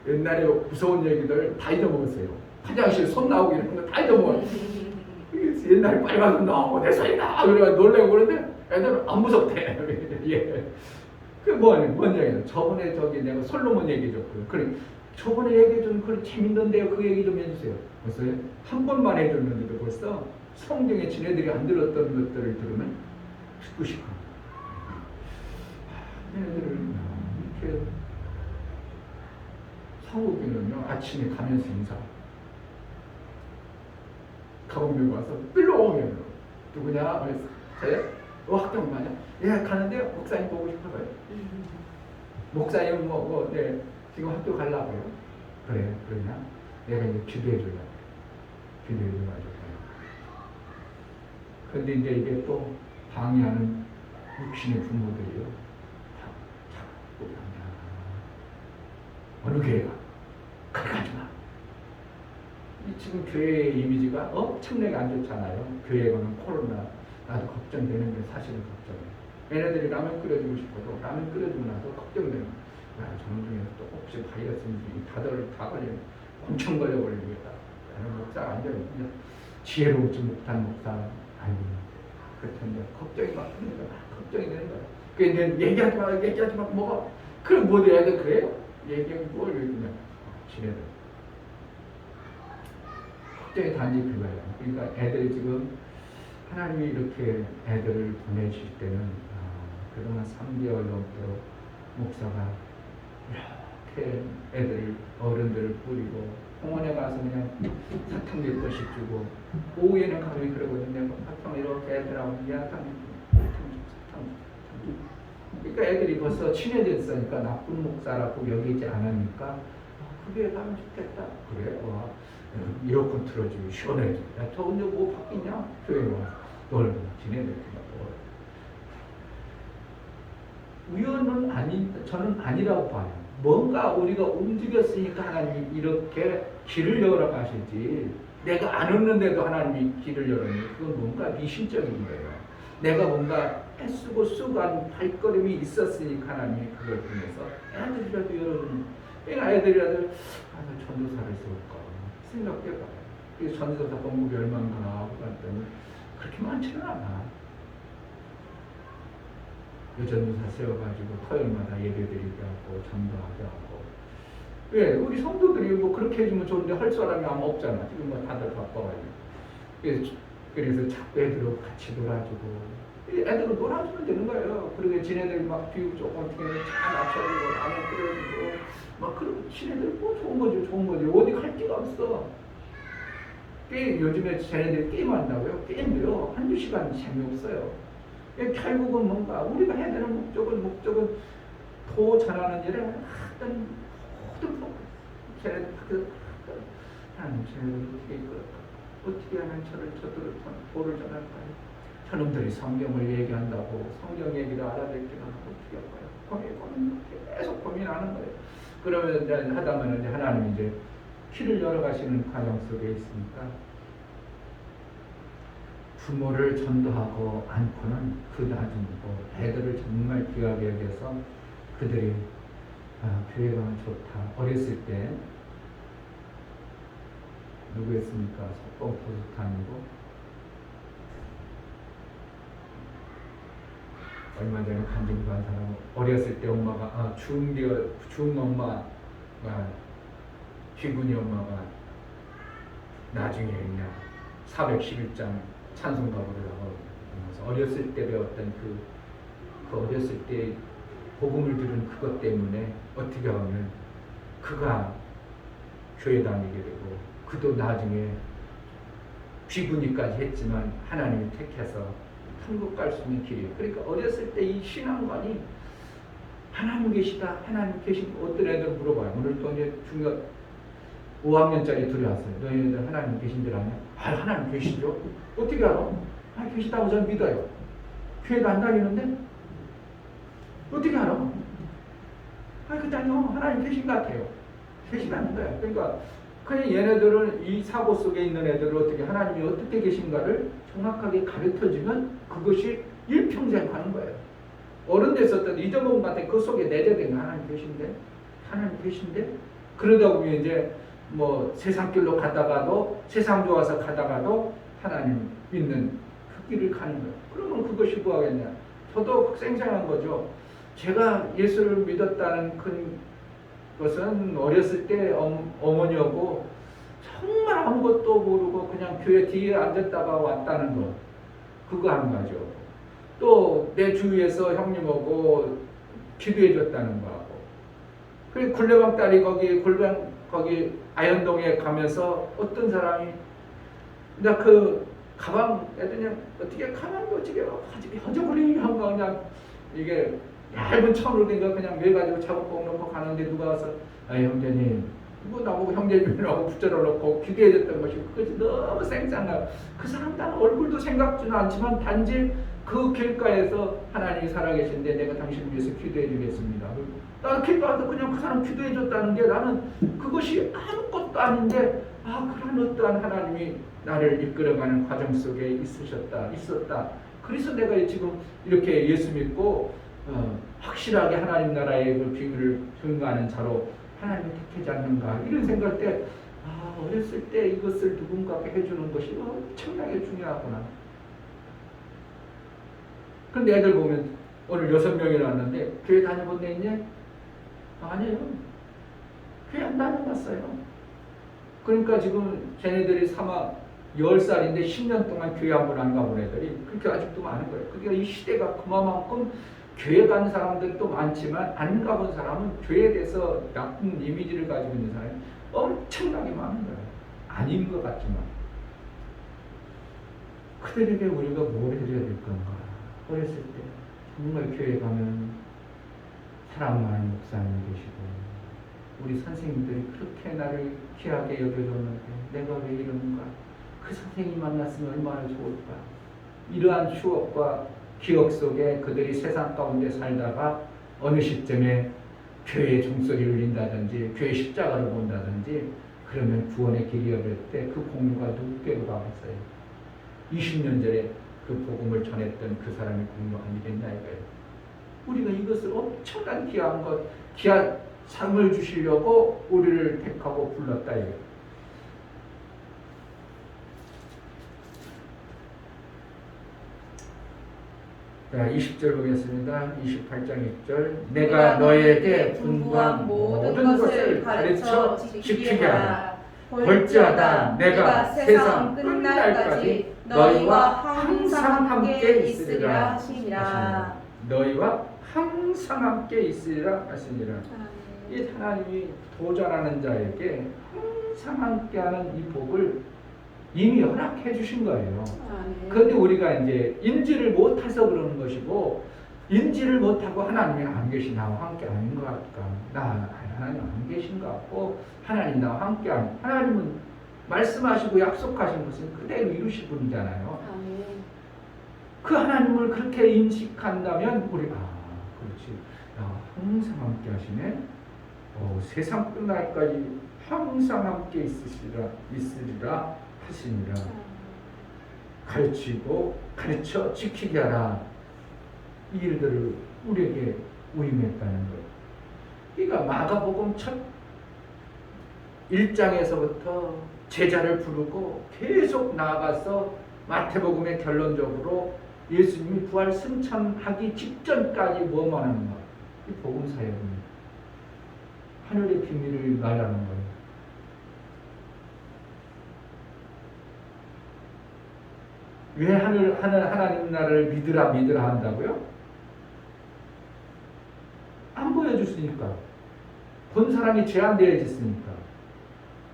[SPEAKER 1] 옛날에 무서운 얘기들 다 잊어먹었어요. 화장실 손 나오고 이런 거 다 잊어먹었어요. 옛날에 빨간 손 나오고 내 손이다! 그래가 놀래고 그러는데 애들은 안 무섭대. 예. 뭔 얘기냐? 저번에 내가 솔로몬 얘기 줬고요. 그래, 저번에 얘기 좀 재밌는데요. 그 얘기 좀 해주세요. 벌써 한 번만 해줬는데도 벌써 성경에 지네들이 안 들었던 것들을 들으면 듣고 싶어. 얘네들을 이렇게 사오기는요 아침에 가면서 인사 가방 들고 와서 삐롱이에요. 누구냐? 저요? 학교 엄마냐? 예 가는데요. 목사님 보고 싶어요. 목사님 네 지금 학교 가려고요. 그래 그러냐? 내가 이제 기도해 주려고 기도해 줘가지고. 근데 이제 이게 또 방해하는 육신의 부모들이요. 자꾸 어느 교회가 그래 가지마. 지금 교회의 이미지가 엄청나게 안 좋잖아요. 교회에 가면 코로나 나도 걱정되는 게 사실은 걱정해. 얘네들이 라면 끓여주고 싶어도 라면 끓여주고 나서 걱정되는 거야. 정중에 또 혹시 바이러스인지 다 걸리면 엄청 걸려버리겠다. 나는 목사가 완전히 그냥 지혜로우지 못한 목사 아니고 그렇던데 걱정이 막 되는 거야. 걱정이 되는 거야. 그러니까 얘기하지 마 뭐가 그럼 뭐 돼야 돼? 그래요? 얘기하면 뭘 그냥 지혜로 걱정이 단지 그거예요. 그러니까 애들이 지금 하나님이 이렇게 애들을 보내실 때는 그동안 3개월 넘도록 목사가 이렇게 어른들을 뿌리고 공원에 가서 그냥 사탕 몇 번씩 주고 오후에는 가면 그러거든요. 사탕 이렇게 애들하고 사탕 그러니까 애들이 벌써 친해졌으니까 나쁜 목사라고 여기지 않으니까 그게 가면 좋겠다. 그래 와 에어컨 틀어주고 시원해지고 야 더운데 뭐 바뀌냐? 교회 와 놀고 지내들 우연은 저는 아니라고 봐요. 뭔가 우리가 움직였으니까 하나님이 이렇게 길을 열어 가시지. 내가 안 오는데도 하나님이 길을 열었니? 그건 뭔가 미신적인 거예요. 내가 뭔가 애쓰고 쑥한 발걸음이 있었으니까 하나님이 그걸 통해서 애들이라도 열어주는. 그러니까 애들이라도 나 전도사를 세울까 생각해봐요. 그래서 전도사 공부 얼마나 하고 갔더니 그렇게 많지는 않아. 전도사 세워가지고 토요일마다 예배드리게 하고 전도하게 하고. 왜 우리 성도들이 뭐 그렇게 해주면 좋은데 할 사람이 아무 없잖아. 지금 뭐 다들 바빠가지고. 그래서 자꾸 애들하고 같이 놀아주고. 애들은 놀아주면 되는 거예요. 그리고 지네들 막 비우고 조금 잘 맞춰주고 라면 끓여주고 막 그런 지네들 뭐 좋은 거지. 어디 갈 데가 없어. 게임 요즘에 쟤네들이 게임한다고요? 게임도요 한두 시간 재미없어요. 결국은 뭔가 우리가 해야 되는 목적은 더 잘하는 일을 하던 모든 쟤네들 하는 쟤네들 어떻게 이끌까? 어떻게 하면 저들을 도를 전할까요? 저놈들이 성경을 얘기한다고 성경 얘기를 알아듣기는 어떻게 할까요? 계속 고민하는 거예요. 그러면 이제 하다면 이제 하나님이 이제 길을 열어가시는 과정 속에 있으니까 부모를 전도하고 않고는 그다지고 애들을 정말 귀하게 여겨서 그들이 교회 가면 좋다. 어렸을 때 누구였습니까? 석봉 포스탄이고 얼마 전에 간증 한 사람 어렸을 때 엄마가 중 엄마가 휘군이 엄마가 나중에 그냥 411장 찬송가부를 하고 어렸을 때 배웠던 그 어렸을 때 복음을 들은 그것 때문에 어떻게 하면 그가 교회 다니게 되고 그도 나중에 비구니까지 했지만 하나님이 택해서 천국 갈 수 있는 길이에요. 그러니까 어렸을 때 이 신앙관이 하나님 계시다, 하나님 계신 어떤 애들 물어봐요. 오늘 또 이제 중学 5학년짜리 들어왔어요. 너희들 하나님 계신 줄 아냐? 아, 하나님 계시죠? 어떻게 알아? 아, 계시다고 저는 믿어요. 교회도 안 다니는데? 어떻게 알아? 아, 그냥요. 하나님 계신 것 같아요. 계시다는 거야. 그러니까 그냥 얘네들은 이 사고 속에 있는 애들을 어떻게 하나님이 어떻게 계신가를 정확하게 가르쳐주면 그것이 일평생 가는 거예요. 어른 됐을 때도 잊어먹은 것 같아. 그 속에 내재된 하나님 계신데? 하나님 계신데? 그러다 보면 이제 뭐 세상길로 가다가도 세상 좋아서 가다가도 하나님 믿는 그 길을 가는 거예요. 그러면 그것이 뭐하겠냐? 저도 생생한 거죠. 제가 예수를 믿었다는 큰 것은 어렸을 때 어머니하고 정말 아무것도 모르고 그냥 교회 뒤에 앉았다가 왔다는 거. 그거 한 가죠. 또 내 주위에서 형님하고 기도해 줬다는 거하고. 그리고 굴레방 딸이 거기 아현동에 가면서 어떤 사람이 나 그 가방 애들이 어떻게 가방이 어떻게 허저버리한 거 그냥 이게 얇은 천으로 된 거 그냥 매가지고 작업복 놓고 가는데 누가 와서 아 형제님 뭐 나보고 형제님이라고 붙잡아 놓고 기도해 줬던 것이 그것이 너무 생생해요. 그 사람 난 얼굴도 생각지는 않지만 단지 그 길가에서 하나님이 살아계신데 내가 당신을 위해서 기도해 주겠습니다. 나는 길가에서 그냥 그 사람 기도해 줬다는 게 나는 그것이 아무것도 아닌데 그런 어떠한 하나님이 나를 이끌어가는 과정 속에 있었다. 그래서 내가 지금 이렇게 예수 믿고 확실하게 하나님 나라의 그 비밀을 증거하는 자로 하나님이 택하지 않는가 이런 생각할 때 어렸을 때 이것을 누군가가 해주는 것이 엄청나게 중요하구나. 근데 애들 보면 오늘 6명이 왔는데 교회 다녀본 데 있냐? 아니에요. 교회 안 다녀봤어요. 그러니까 지금 쟤네들이 10살인데 10년 동안 교회 한 번 안 가본 애들이 그렇게 아직도 많은 거예요. 그러니까 이 시대가 그만큼 교회 간 사람들도 많지만 안 가본 사람은 교회에 대해서 나쁜 이미지를 가지고 있는 사람이 엄청나게 많은 거예요. 아닌 것 같지만 그들에게 우리가 뭘 해줘야 될 건가? 어렸을 때 정말 교회 가면 사랑 많은 목사님 계시고 우리 선생님들이 그렇게 나를 귀하게 여겨줬는데 내가 왜 이러는가? 그 선생님 만났으면 얼마나 좋을까? 이러한 추억과 기억 속에 그들이 세상 가운데 살다가 어느 시점에 교회의 종소리를 울린다든지 교회 십자가를 본다든지 그러면 구원의 길이 열릴 때 그 공로가 누구께로 가겠어요? 20년 전에 그 복음을 전했던 그 사람의 공로 아니겠냐 이거예요. 우리가 이것을 엄청난 귀한 상을 주시려고 우리를 택하고 불렀다 이거예요. 자, 20절 보겠습니다. 28장 6절. 내가 너에게 분부한 모든 것을 가르쳐 지키게 하라. 볼지어다 내가 세상 끝날까지 너희와 항상 함께 있으리라 하시니라. 너희와 항상 함께 있으리라 하시니라. 이 하나님이 도전하는 자에게 항상 함께하는 이 복을 이미 허락해 주신 거예요. 그런데 우리가 이제 인지를 못해서 그러는 것이고 인지를 못하고 하나님이 안 계신 나와 함께 아닌 것 같까? 하나님 안 계신 것 같고 하나님 나와 함께 하나님은 말씀하시고 약속하신 것은 그대로 이루실 분이잖아요. 그 하나님을 그렇게 인식한다면 우리가 그렇지 항상 함께 하시네. 세상 끝날까지 항상 함께 있으리라 하시니라. 가르치고 가르쳐 지키게 하라. 이 일들을 우리에게 위임했다는 거예요. 그러니까 마가복음 첫 1장에서부터 제자를 부르고 계속 나아가서 마태복음의 결론적으로 예수님이 부활 승천하기 직전까지 뭐만 하는가? 이 복음 사역입니다. 하늘의 비밀을 말하는 거예요. 왜 하나님 나라를 믿으라 한다고요? 안 보여줬으니까. 본 사람이 제한되어졌으니까.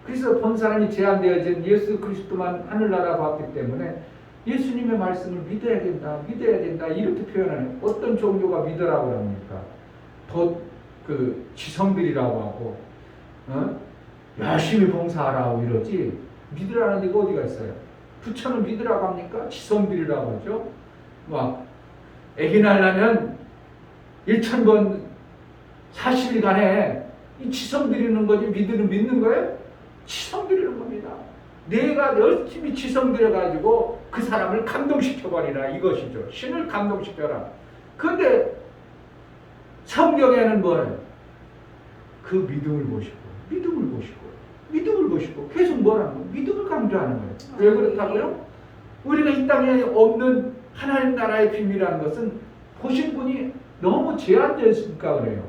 [SPEAKER 1] 그래서 본 사람이 제한되어진 예수 그리스도만 하늘나라 봤기 때문에 예수님의 말씀을 믿어야 된다 이렇게 표현하는. 어떤 종교가 믿으라고 합니까? 지성들이라고 하고 열심히 봉사하라고 이러지 믿으라는 데가 어디가 있어요? 부처는 믿으라고 합니까? 지성들이라고 하죠. 막 애기 낳으려면 1000번 40일간에 이 지성 드리는 거지 믿는 거예요? 지성 드리는 겁니다. 내가 열심히 지성 들여가지고 그 사람을 감동시켜버리라 이것이죠. 신을 감동시켜라. 그런데 성경에는 뭐예요? 그 믿음을 보시고 계속 뭐라는 거예요? 믿음을 강조하는 거예요. 왜 그렇다고요? 우리가 이 땅에 없는 하나님 나라의 비밀이라는 것은 보신 분이 너무 제한되었으니까 그래요.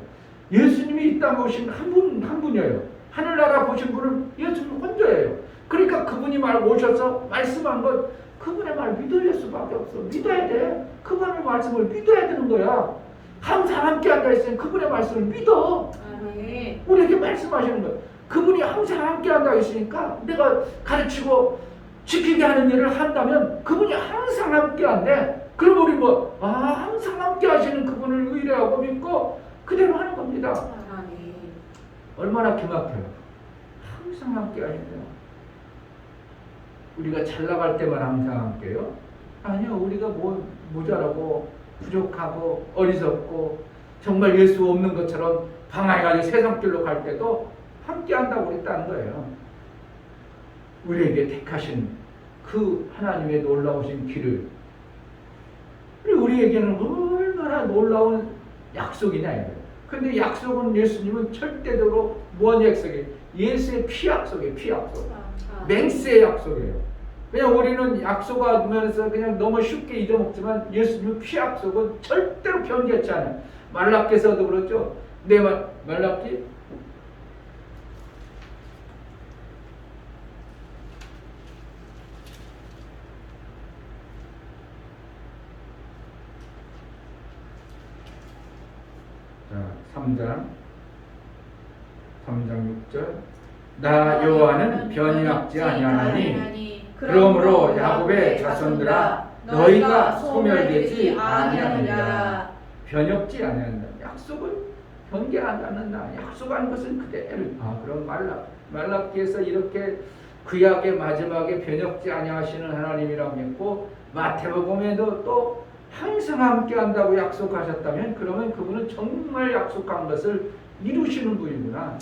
[SPEAKER 1] 예수님이 이 땅에 오신 한 분이에요. 하늘나라 보신 분은 예수님 혼자예요. 그러니까 그분이 오셔서 말씀한 것, 그분의 말 믿을 수밖에 없어. 믿어야 돼. 그분의 말씀을 믿어야 되는 거야. 항상 함께 앉아있으니 그분의 말씀을 믿어. 우리에게 말씀하시는 거야. 그분이 항상 함께 앉아있으니까 내가 가르치고 지키게 하는 일을 한다면 그분이 항상 함께 한대. 그럼 우리 항상 함께 하시는 그분을 의뢰하고 믿고 그대로 하는 겁니다. 얼마나 기막혀요. 항상 함께 하시네요. 우리가 잘 나갈 때만 항상 함께요? 아니요. 우리가 모자라고 부족하고 어리석고 정말 예수 없는 것처럼 방황해가지고 세상길로 갈 때도 함께 한다고 그랬다는 거예요. 우리에게 택하신 그 하나님의 놀라우신 길을, 우리에게는 얼마나 놀라운 약속이냐 이거예요. 근데 약속은 예수님은 절대적으로 뭔 약속이에요? 예수의 피 약속이에요. 피 약속. 맹세의 약속이에요. 그냥 우리는 약속하면서 그냥 너무 쉽게 잊어먹지만 예수님의 피 약속은 절대로 변개치 않아요. 말라기에서도 그렇죠. 말라기 자, 3장 6절 나 여호와는 변함없지 아니하나니 그러므로 야곱의 자손들아 너희가 소멸되지 아니하느니라. 변없지 아니한다. 약속은 변개하지 않는다. 약속한 것은 그대로. 그럼 말라기에서 이렇게 구약의 마지막에 변없지 아니하시는 하나님이라고 믿고 마태복음에도 또 항상 함께한다고 약속하셨다면 그러면 그분은 정말 약속한 것을 이루시는 분이구나.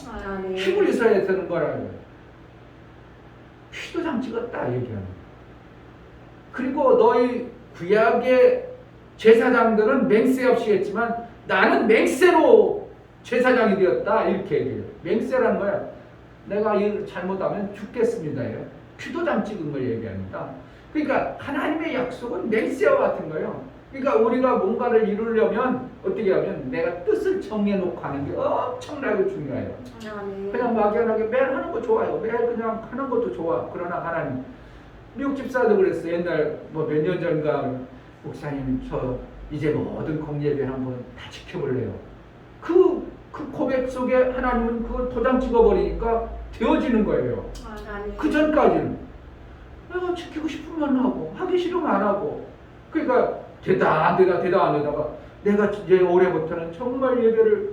[SPEAKER 1] 히브리서에 쓰는 거라고요. 피도장 찍었다 얘기하는 거예요. 그리고 너희 구약의 제사장들은 맹세 없이 했지만 나는 맹세로 제사장이 되었다 이렇게 얘기해요. 맹세라는 거야. 내가 이를 잘못하면 죽겠습니다. 피도장 찍은 걸 얘기합니다. 그러니까 하나님의 약속은 맹세와 같은 거예요. 그러니까 우리가 뭔가를 이루려면 어떻게 하면 내가 뜻을 정해놓고 하는 게 엄청나게 중요해요. 그냥 막연하게 매일 하는 거 좋아요. 매일 그냥 하는 것도 좋아. 그러나 하나님, 미국 집사도 그랬어요. 옛날 몇 년 전가 목사님 저 이제 모든 공예배 한번 다 지켜볼래요. 그 고백 속에 하나님은 그걸 도장 찍어버리니까 되어지는 거예요. 그 전까지는 내가 지키고 싶으면 하고 하기 싫으면 안 하고. 그러니까 되다 안 되다가 내가 이제 올해부터는 정말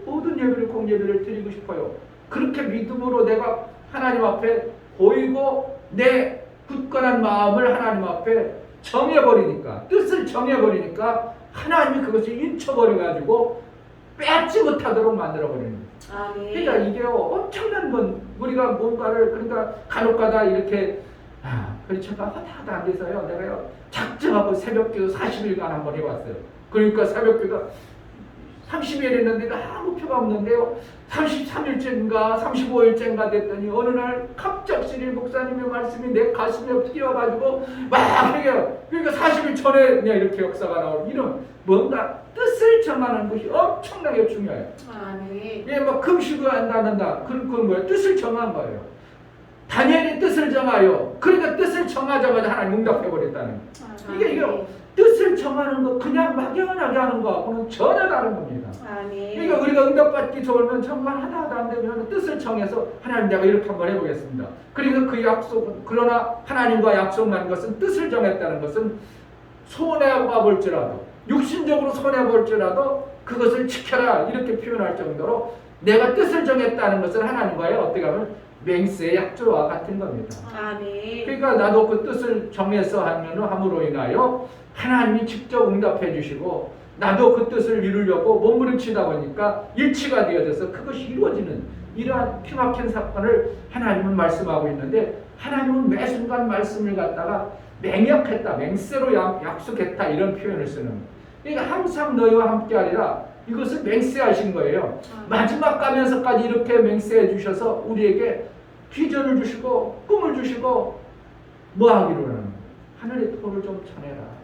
[SPEAKER 1] 모든 예배를 공예배를 드리고 싶어요. 그렇게 믿음으로 내가 하나님 앞에 보이고 내 굳건한 마음을 하나님 앞에 정해버리니까, 뜻을 정해버리니까 하나님이 그것을 인쳐버려가지고 빼앗지 못하도록 만들어버리는 거예요. 그러니까 이게 엄청난 건 우리가 뭔가를 그러니까 간혹가다 이렇게 그렇죠. 하다 안 돼서요. 내가요 작정하고 새벽기도 40일간 한번 해봤어요. 그러니까 새벽기도 30일 했는데도 아무 표가 없는데요. 33일째인가 35일째인가 됐더니 어느 날 갑작스레 목사님의 말씀이 내 가슴에 뛰어가지고 막 해요. 그러니까 40일 전에 그냥 이렇게 역사가 나오는 이런 뭔가 뜻을 정하는 것이 엄청나게 중요해요. 막 금식을 한다 그건 뭐예요? 뜻을 정한 거예요. 다니엘이 뜻을 정하여, 그러니까 뜻을 정하자마자 하나님 응답해버렸다는 거예요. 이게 뜻을 정하는 거 그냥 막연하게 하는 거하고는 전혀 다른 겁니다. 그러니까 우리가 응답받기 좋으면 정말 하나도 안 되면 뜻을 정해서 하나님 내가 이렇게 한번 해보겠습니다. 그리고 그 약속은, 그러나 하나님과 약속한 것은 뜻을 정했다는 것은 손해가 볼지라도, 육신적으로 손해볼지라도 그것을 지켜라 이렇게 표현할 정도로 내가 뜻을 정했다는 것은 하나님과의 어떻게 하면 맹세의 약조와 같은 겁니다. 그러니까 나도 그 뜻을 정해서 함으로 인하여 하나님이 직접 응답해 주시고 나도 그 뜻을 이루려고 몸부림치다 보니까 일치가 되어져서 그것이 이루어지는 이러한 피막힌 사건을 하나님은 말씀하고 있는데, 하나님은 매 순간 말씀을 갖다가 맹약했다, 맹세로 약속했다 이런 표현을 쓰는 거예요. 그러니까 항상 너희와 함께하리라, 이것을 맹세하신 거예요. 마지막 가면서까지 이렇게 맹세해 주셔서 우리에게 비전을 주시고 꿈을 주시고 뭐 하기로 하는 거예요? 하늘의 토를 좀 쳐내라.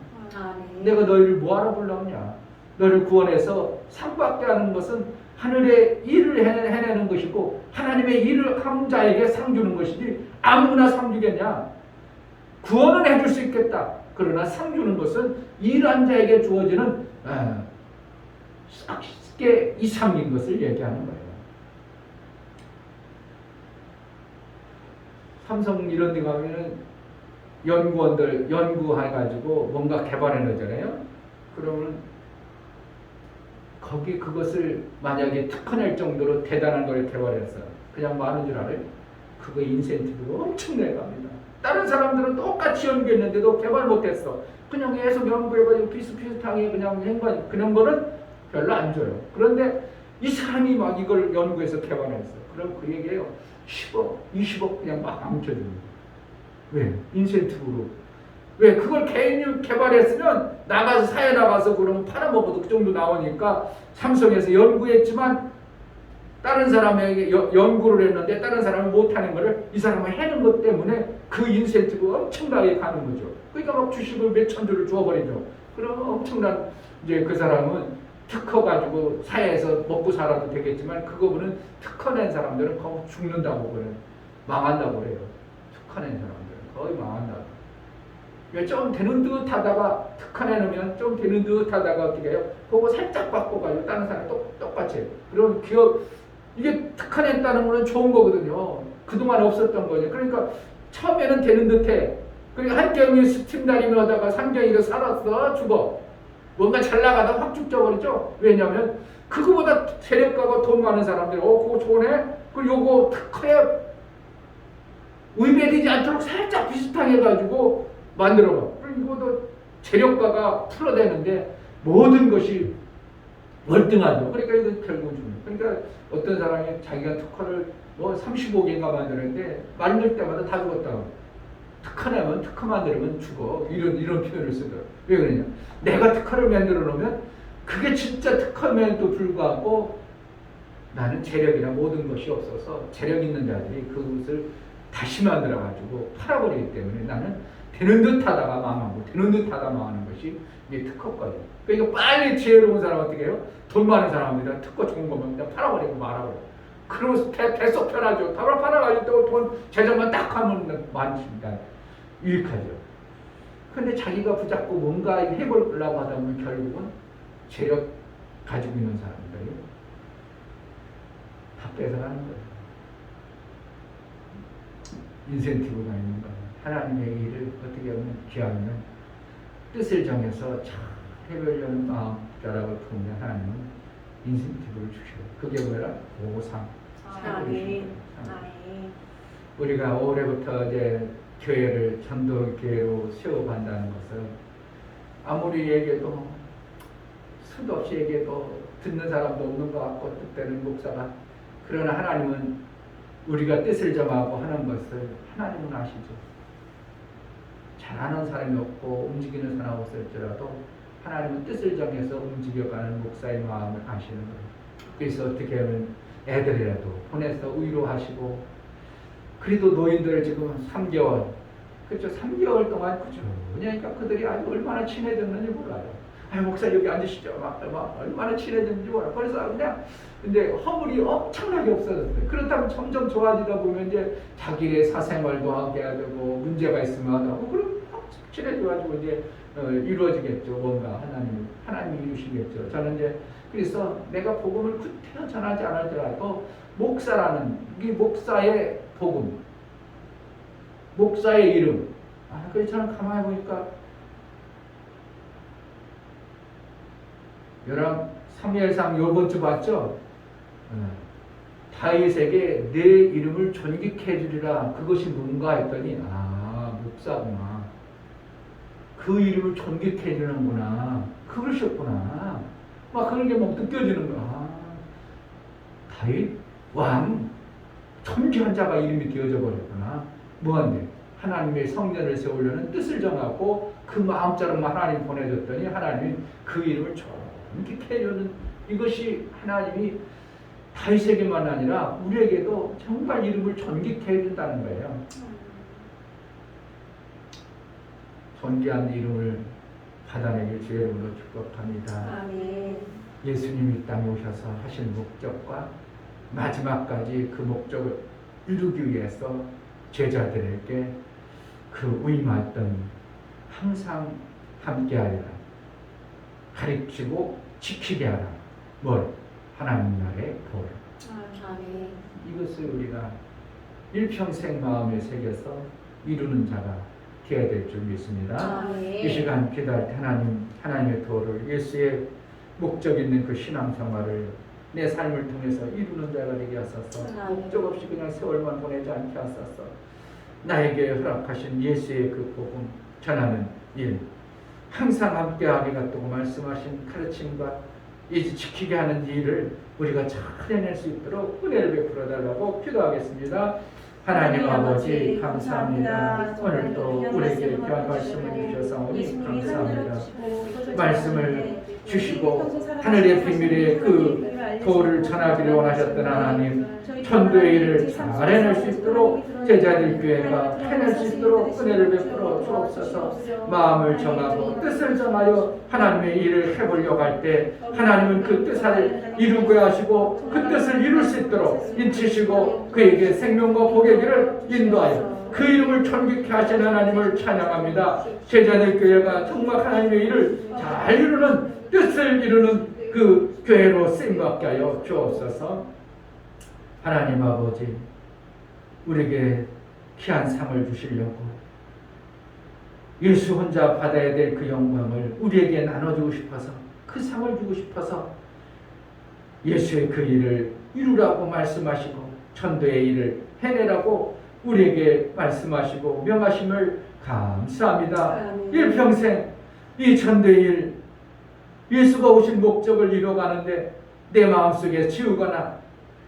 [SPEAKER 1] 내가 너희를 뭐하러 불렀냐? 너를 구원해서 상 받게 하는 것은 하늘의 일을 해내는 것이고 하나님의 일을 한 자에게 상 주는 것이지 아무나 상 주겠냐? 구원은 해줄 수 있겠다. 그러나 상 주는 것은 일한 자에게 주어지는 싹게 이상인 것을 얘기하는 거예요. 삼성 이런 데 가면은 연구원들 연구해가지고 뭔가 개발해내잖아요. 그러면 거기 그것을 만약에 특허낼 정도로 대단한 걸 개발해서 그냥 많은 줄 알아요? 그거 인센티브가 엄청나게 갑니다. 다른 사람들은 똑같이 연구했는데도 개발 못했어. 그냥 계속 연구해가지고 비슷비슷하게 그냥 한 거, 그런 거는 별로 안 줘요. 그런데 이 사람이 막 이걸 연구해서 개발했어. 그럼 그에게요 10억, 20억 그냥 막 뭉쳐줍니다. 왜? 인센티브로. 왜? 그걸 개인이 개발했으면 나가서 사회 나가서 그러면 팔아먹어도 그 정도 나오니까 삼성에서 연구했지만 다른 사람에게 연구를 했는데 다른 사람이 못하는 거를 이 사람은 해는 것 때문에 그 인센티브가 엄청나게 가는 거죠. 그러니까 막 주식을 몇천 주를 주어버리죠. 그러면 엄청난 이제 그 사람은 특허 가지고 사회에서 먹고 살아도 되겠지만 그거는 특허 낸 사람들은 거의 죽는다고 그래요. 망한다고 그래요. 특허 낸 사람들은 거의 망한다고. 왜 좀 되는 듯 하다가 특허 내놓으면 좀 되는 듯 하다가 어떻게 해요? 그거 살짝 바꿔가지고 다른 사람 똑같이 해요. 그럼 기업 이게 특허 냈다는 거는 좋은 거거든요. 그동안 없었던 거죠. 그러니까 처음에는 되는 듯해. 그리고 한경이 스팀다리며 하다가 상경이가 살았어 죽어. 뭔가 잘 나가다 확 죽져버리죠. 왜냐하면 그거보다 세력가고 돈 많은 사람들이 그거 좋네? 그리고 요거 특허에 의배되지 않도록 살짝 비슷하게 해가지고 만들어봐. 그리고 이것도 재력가가 풀어대는데 모든 것이 월등하죠. 그러니까 이거 결국은 줍니다. 그러니까 어떤 사람이 자기가 특허를 뭐 35개인가 만드는데 만들 때마다 다 죽었다고. 특허 내면 특허 만들면 죽어. 이런 표현을 쓰더라고요. 왜 그러냐? 내가 특허를 만들어 놓으면 그게 진짜 특허임에도 불구하고 나는 재력이나 모든 것이 없어서 재력 있는 자들이 그것을 다시 만들어가지고 팔아버리기 때문에 나는 되는 듯 하다가 망하고 되는 듯 하다가 망하는 것이 이게 특허거든요. 그러니까 빨리 지혜로운 사람 어떻게 해요? 돈 많은 사람들은 특허 좋은 거면 그냥 팔아버리고 말아버려요. 그러면서 계속 편하죠. 다발 팔아가지고 돈 재정만 딱 하면 많습니다. 유익하죠. 근데 자기가 붙잡고 뭔가 해보려고 하다 보면 결국은 재력 가지고 있는 사람들이 다 뺏어가는 거예요. 인센티브가 있는 거예요. 하나님의 일을 어떻게 하면 기하면 뜻을 정해서 잘 해보려는 마음자락을 품으면 하나님은 인센티브를 주셔요. 그게 뭐라? 보상. 우리가 올해부터 이제 교회를 전도교회로 세워간다는 것은 아무리 얘기해도 수도 없이 얘기해도 듣는 사람도 없는 것 같고 뜻되는 목사가, 그러나 하나님은 우리가 뜻을 정하고 하는 것을 하나님은 아시죠. 잘하는 사람이 없고 움직이는 사람이 없을지라도 하나님은 뜻을 정해서 움직여가는 목사의 마음을 아시는 거예요. 그래서 어떻게 하면 애들이라도 보내서 위로하시고, 그래도 노인들을 지금 3개월, 그렇죠? 3개월 동안 그죠? 그러니까 그들이 아주 얼마나 친해졌는지 몰라요. 아, 목사 여기 앉으시죠. 막 얼마나 친해졌는지 몰라. 그래서 그냥 근데 허물이 엄청나게 없어졌어요. 그렇다면 점점 좋아지다 보면 이제 자기의 사생활도 하게 하고 문제가 있으면 하고 그럼 친해져가지고 이제 이루어지겠죠. 뭔가 하나님이 이루시겠죠. 저는 이제 그래서 내가 복음을 구태여 전하지 않을더라도 목사라는 이 목사의 복음, 목사의 이름. 그래서 저는 가만히 보니까 사무엘상 요번 주 봤죠? 다윗에게 내 이름을 존귀케 해주리라. 그것이 뭔가 했더니 목사구나. 그 이름을 존귀케 해주는구나. 그러셨구나. 막 그런 게 막 느껴지는 거야. 다윗 왕 존귀한 자가 이름이 되어져 버렸구나. 뭐한데? 하나님의 성전을 세우려는 뜻을 정하고 그 마음처럼 하나님 보내줬더니 하나님이 그 이름을 존귀케 해주는 이것이 하나님이 다윗에게만 아니라 우리에게도 정말 이름을 존귀케 해준다는 거예요. 존귀한 이름을 받아내길 주의 이름으로 축복합니다.
[SPEAKER 2] 아멘.
[SPEAKER 1] 예수님이 이 땅에 오셔서 하신 목적과 마지막까지 그 목적을 이루기 위해서 제자들에게 그 위임했던 항상 함께하리라, 가르치고 지키게 하라. 뭘? 하나님 나라의 복.
[SPEAKER 2] 아멘.
[SPEAKER 1] 이것을 우리가 일평생 마음에 새겨서 이루는 자가 되어야 될 줄 믿습니다.
[SPEAKER 2] 아멘.
[SPEAKER 1] 이 시간 기도할 때 하나님의 도를 예수의 목적 있는 그 신앙생활을 내 삶을 통해서 이루는 자가 되게 하소서. 목적 없이 그냥 세월만 보내지 않게 하소서. 나에게 허락하신 예수의 그 복음 전하는 일, 항상 함께하게 갔다고 말씀하신 가르침과 이 지키게 하는 일을 우리가 잘 해낼 수 있도록 은혜를 베풀어 달라고 기도하겠습니다. 하나님 아버지 감사합니다. 오늘도 우리에게 귀한 말씀을 주셔서 감사합니다. 말씀을 주시고 하늘의 비밀의 그 도를 전하기를 원하셨던 하나님, 천도의 일을 잘 해낼 수 있도록 제자들 교회가 해낼 수 있도록 은혜를 베풀어 주옵소서. 마음을 정하고 뜻을 정하여 하나님의 일을 해보려고 할 때 하나님은 그 뜻을 이루게 하시고 그 뜻을 이룰 수 있도록 인치시고 그에게 생명과 복의 길을 인도하여 그 이름을 존귀케 하신 하나님을 찬양합니다. 제자들 교회가 정말 하나님의 일을 잘 이루는 뜻을 이루는 그 교회로 쓰임받게 하여 주옵소서. 하나님 아버지, 우리에게 귀한 상을 주시려고 예수 혼자 받아야 될 그 영광을 우리에게 나눠주고 싶어서 그 상을 주고 싶어서 예수의 그 일을 이루라고 말씀하시고 천도의 일을 해내라고 우리에게 말씀하시고 명하심을 감사합니다. 일평생 이 천도의 일, 예수가 오신 목적을 이뤄가는데 내 마음속에 지우거나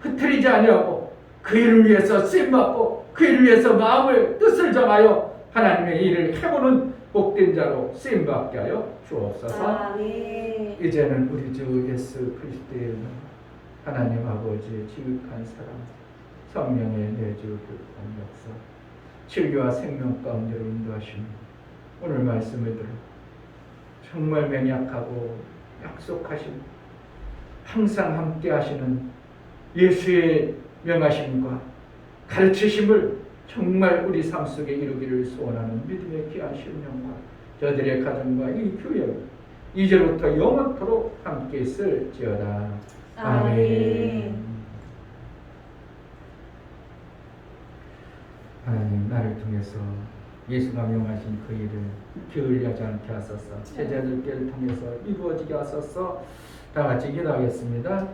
[SPEAKER 1] 흐트리지 아니하고 그 일을 위해서 쓰임받고 그 일을 위해서 마음을 뜻을 정하여 하나님의 일을 해보는 복된 자로 쓰임받게 하여 주옵소서.
[SPEAKER 2] 아멘.
[SPEAKER 1] 이제는 우리 주 예수 그리스도의 이름으로 하나님 아버지의 지극한 사랑, 성령의 내주 교통 역사, 진리와 생명 가운데로 인도하시며 오늘 말씀을 들어 정말 맹약하고 약속하신 항상 함께 하시는 예수의 명하심과 가르치심을 정말 우리 삶 속에 이루기를 소원하는 믿음의 귀한 심령과 저들의 가정과 이 교회 이제부터 영원토록 함께 있을지어다. 아멘. 하나님, 나를 통해서 예수가 명하신 그 일을 게을리하지 않게 하소서. 제자들께를 통해서 이루어지게 하소서. 다 같이 기도하겠습니다.